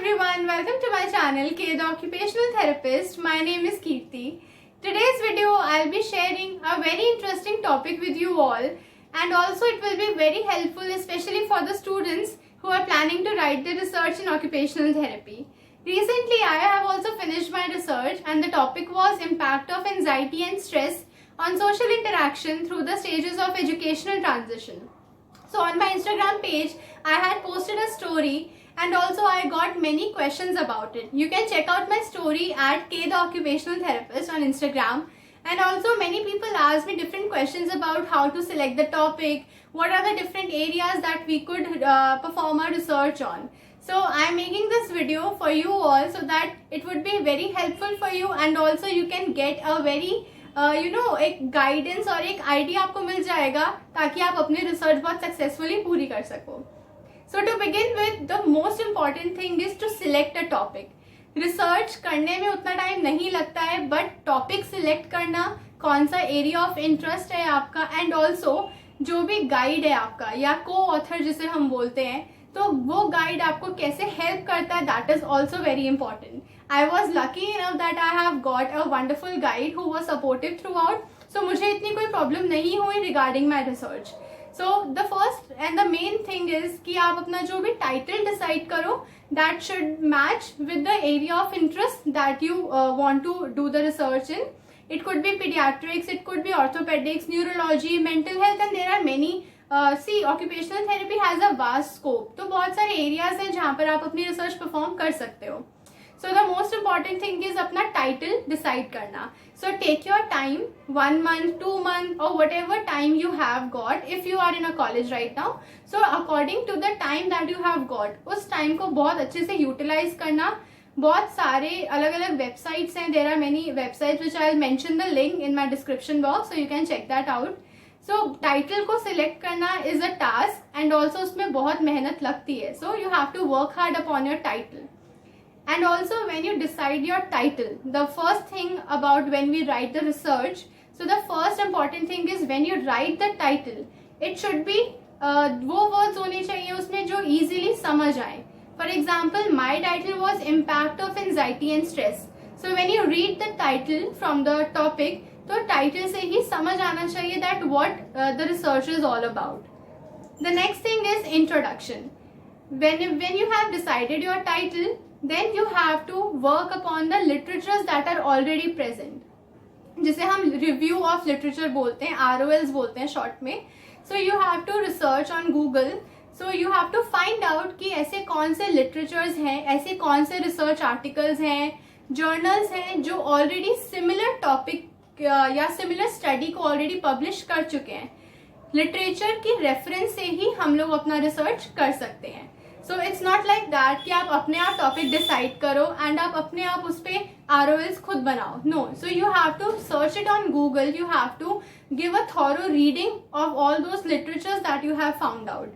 everyone, welcome to my channel K the Occupational Therapist. My name is Kirti. Today's video I'll be sharing a very interesting topic with you all, and also it will be very helpful especially for the students who are planning to write the research in occupational therapy. Recently I have also finished my research and the topic was impact of anxiety and stress on social interaction through the stages of educational transition. So on my Instagram page I had posted a story and also I got many questions about it. You can check out my story at K the Occupational Therapist on Instagram. And also many people asked me different questions about how to select the topic, what are the different areas that we could perform our research on. So I am making this video for you all so that it would be very helpful for you, and also you can get a very एक guidance और एक idea आपको मिल जाएगा ताकि आप अपनी research बहुत successfully पूरी कर सको. So to begin with, the most important thing is to select a topic. Research करने में उतना टाइम नहीं लगता है, बट टॉपिक सिलेक्ट करना, कौन सा एरिया ऑफ इंटरेस्ट है आपका, एंड ऑल्सो जो भी गाइड है आपका या को ऑथर जिसे हम बोलते हैं, तो वो गाइड आपको कैसे हेल्प करता है, that is also very important. I was lucky enough that I have got a wonderful guide who was supportive throughout. So मुझे इतनी कोई प्रॉब्लम नहीं हुई regarding my research. So the first and the main thing is कि आप अपना जो भी टाइटल डिसाइड करो that should match with the area of interest that you want to do the research in. It could B paediatrics, it could be orthopaedics, neurology, mental health, and there are many. See occupational therapy has a vast scope, तो बहुत सारे areas हैं जहाँ पर आप अपनी research perform कर सकते हो. So the most important thing is अपना title decide करना. So take your time, 1 month, 2 months or whatever time you have got if you are in a college right now. So according to the time that you have got, उस time को बहुत अच्छे से utilize करना. बहुत सारे अलग अलग websites हैं. There are many websites which I'll mention the link in my description box, so you can check that out. So title को select करना is a task, and also उसमें बहुत मेहनत लगती है. So you have to work hard upon your title. And also when you decide your title, the first thing about when we write the research, so the first important thing is when you write the title, it should be वो words होने चाहिए उसमें जो easily समझ आए. For example, my title was impact of anxiety and stress. So when you read the title from the topic, तो title से ही समझ आना चाहिए that what the research is all about. The next thing is introduction. When you have decided your title, then you have to work upon the literatures that are already present, जिसे हम review of literature बोलते हैं, ROLs बोलते हैं short में. So you have to research on Google. So you have to find out कि ऐसे कौन से literatures हैं, ऐसे कौन से research articles हैं, journals हैं जो already similar topic या similar study को already publish कर चुके हैं. Literature की reference से ही हम लोग अपना research कर सकते हैं. So it's not like that कि आप अपने आप टॉपिक डिसाइड करो एंड आप अपने आप उस पर ROLs खुद बनाओ. No, so you have to search it on Google. You have to give a thorough reading of all those literatures that you have found out.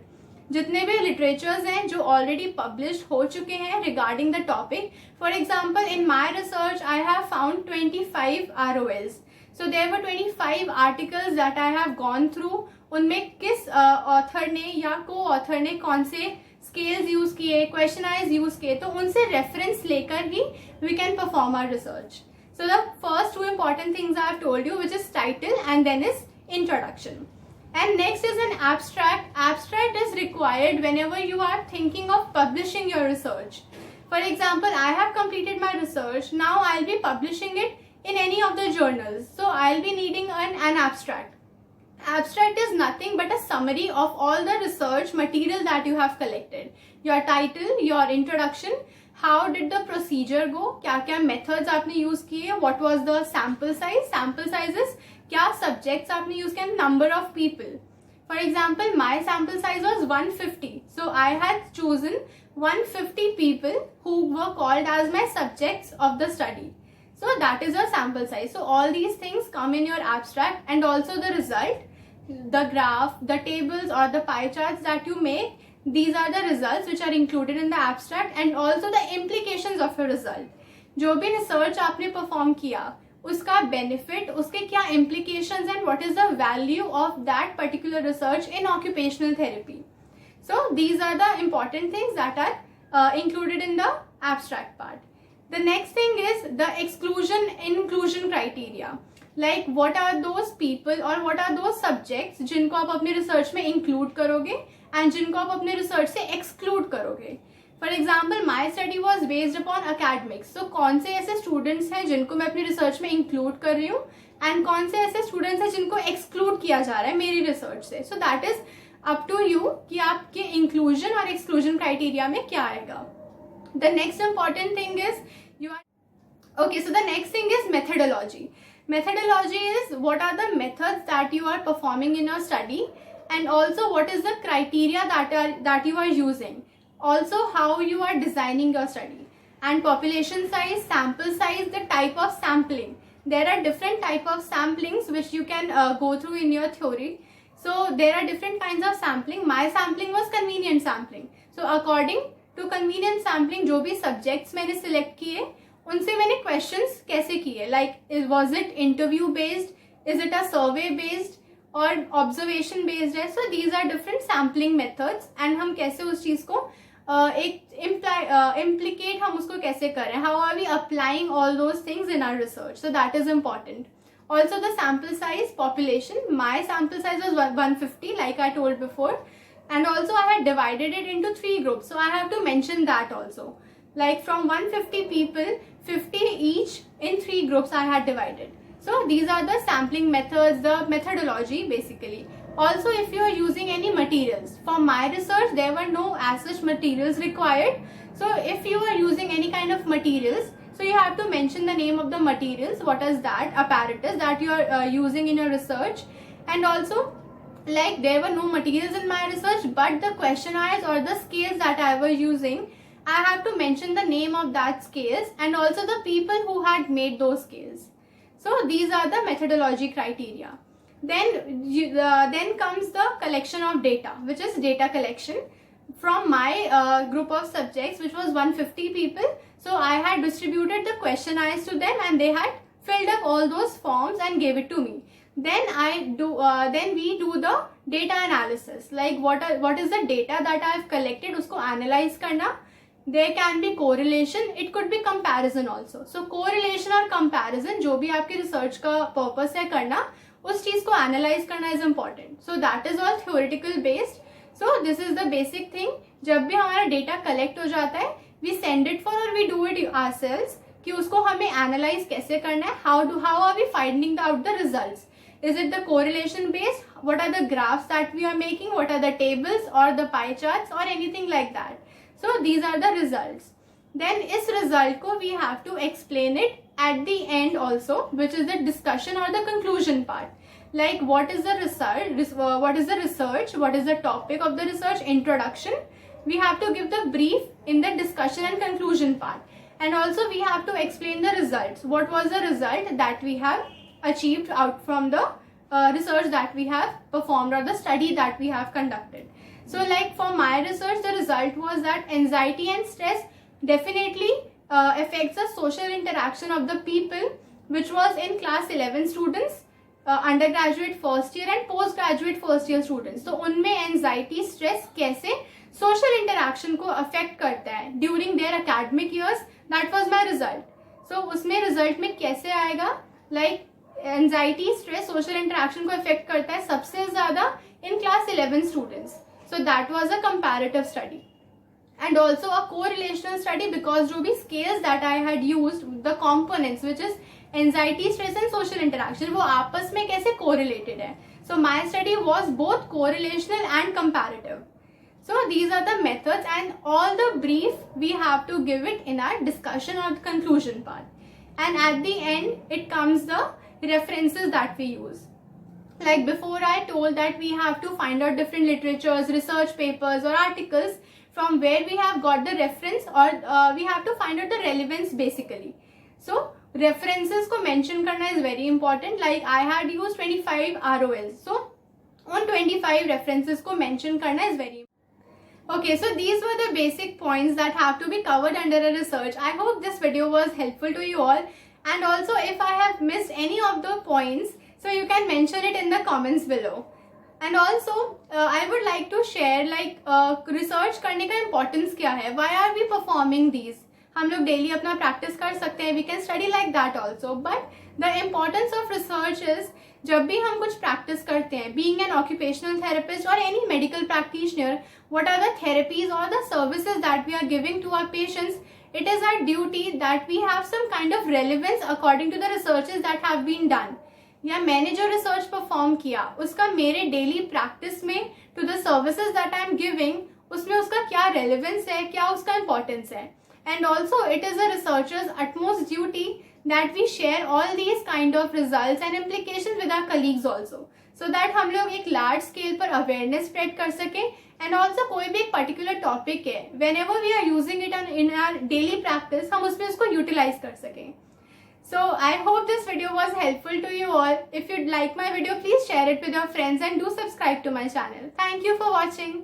जितने भी लिटरेचर्स हैं जो ऑलरेडी पब्लिश हो चुके हैं regarding the topic. For example, in my research I have found 25 ROLs. So there were 25 articles that I have gone through. उनमें किस author ने या को ऑथर ने कौन से स्केल्स यूज किए, क्वेश्चनाइज यूज किए, तो उनसे रेफरेंस लेकर ही we can perform our research. So the first two important things I have told you, which is title and then is introduction. And next is an abstract. Abstract is required whenever you are thinking of publishing your research. For example, I have completed my research. Now I'll be publishing it in any of the journals. So I'll be needing an abstract. Abstract is nothing but a summary of all the research material that you have collected. Your title, your introduction, how did the procedure go, क्या क्या methods आपने use किए, what was the sample sizes, क्या subjects आपने use किए, number of people. For example, my sample size was 150. So I had chosen 150 people who were called as my subjects of the study. So that is your sample size. So all these things come in your abstract, and also the result, the graph, the tables or the pie charts that you make, these are the results which are included in the abstract, and also the implications of your result. जो भी research आपने perform किया उसका benefit, उसके क्या implications and what is the value of that particular research in occupational therapy. So these are the important things that are included in the abstract part. The next thing is the exclusion inclusion criteria. Like what are those people or what are those subjects जिनको आप अपने research में include करोगे and जिनको आप अपने research से exclude करोगे. For example, my study was based upon academics. So कौन से ऐसे students हैं जिनको मैं अपनी research में include कर रही हूँ and कौन से ऐसे students हैं जिनको exclude किया जा रहा है मेरी research से. So that is up to you कि आपके inclusion और exclusion criteria में क्या आएगा. The next important thing is okay, so the next thing is methodology. Methodology is what are the methods that you are performing in your study, and also what is the criteria that you are using. Also how you are designing your study, and population size, sample size, the type of sampling. There are different type of samplings which you can go through in your theory. So there are different kinds of sampling. My sampling was convenient sampling. So according to convenient sampling, जो भी subjects मैंने select किए उनसे मैंने questions कैसे किए, like was it interview based, is it a survey based और observation based है. So these are different sampling methods and हम कैसे उस चीज़ को एक implicate हम उसको कैसे कर रहे हैं, how are we applying all those things in our research. So that is important. Also the sample size, population, my sample size was 150 like I told before, and also I had divided it into 3 groups, so I have to mention that also. Like from 150 people, 50 each in 3 groups I had divided. So these are the sampling methods, the methodology basically. Also if you are using any materials, for my research there were no as such materials required. So if you are using any kind of materials, so you have to mention the name of the materials, what is that apparatus that you are using in your research. And also like there were no materials in my research, but the questionnaires or the scales that I was using, I have to mention the name of that scales and also the people who had made those scales. So these are the methodology criteria. Then comes the collection of data, which is data collection from my group of subjects, which was 150 people. So I had distributed the questionnaires to them and they had filled up all those forms and gave it to me. Then we do the data analysis, like what is the data that I have collected, usko analyze karna. There can be correlation, it could be comparison also. So correlation और comparison जो भी आपके research का purpose है करना, उस चीज़ को analyze करना is important. So that is all theoretical based. So this is the basic thing. जब भी हमारा data collect हो जाता है, we send it for or we do it ourselves कि उसको हमें analyze कैसे करना है, how are we finding out the results. Is it the correlation based? What are the graphs that we are making? What are the tables or the pie charts or anything like that? So these are the results. Then इस result को we have to explain it at the end also, which is the discussion or the conclusion part. Like what is the research, what is the research, what is the topic of the research, introduction. We have to give the brief in the discussion and conclusion part. And also we have to explain the results. What was the result that we have achieved out from the research that we have performed or the study that we have conducted. So like for my research, the result was that anxiety and stress definitely affects the social interaction of the people, which was in class 11 students, undergraduate first year and postgraduate first year students. So उनमें anxiety, stress कैसे social interaction को affect करता है during their academic years. That was my result. So उसमें result में कैसे आएगा, like anxiety, stress, social interaction को affect करता है सबसे ज़्यादा in class 11 students. So that was a comparative study. And also a correlational study, because जो भी scales that I had used, the components which is anxiety, stress and social interaction, वो आपस में कैसे correlated है. So my study was both correlational and comparative. So these are the methods and all the brief we have to give it in our discussion or the conclusion part. And at the end it comes the references that we use. Like before I told that we have to find out different literatures, research papers or articles from where we have got the reference, or we have to find out the relevance basically. So references को mention करना is very important. Like I had used 25 ROLs. So on 25 references को mention करना is very important. Okay, so these were the basic points that have to be covered under a research. I hope this video was helpful to you all. And also if I have missed any of the points, so you can mention it in the comments below. And also I would like to share like research करने का importance क्या है, why are we performing these. हम लोग daily अपना practice कर सकते हैं, we can study like that also, but the importance of research is जब भी हम कुछ प्रैक्टिस करते हैं, बीइंग एन ऑक्यूपेशनल थेरेपिस्ट और any medical practitioner, what are the therapies or the services that we are giving to our patients, it is our duty that we have some kind of relevance according to the researches that have been done. या मैंने जो research perform किया उसका मेरे daily practice में to the services that I am giving, उसमें उसका क्या रेलिवेंस है, क्या उसका इंपॉर्टेंस है. And also it is a researcher's utmost duty that we share all these kind of results and implication with our colleagues also, so that हम लोग एक लार्ज स्केल पर अवेयरनेस स्प्रेड कर सकें. एंड ऑल्सो कोई भी एक पर्टिकुलर टॉपिक है, whenever we are using it in our daily practice, हम उसमें उसको यूटिलाइज कर सकें. So I hope this video was helpful to you all. If you'd like my video, please share it with your friends and do subscribe to my channel. Thank you for watching.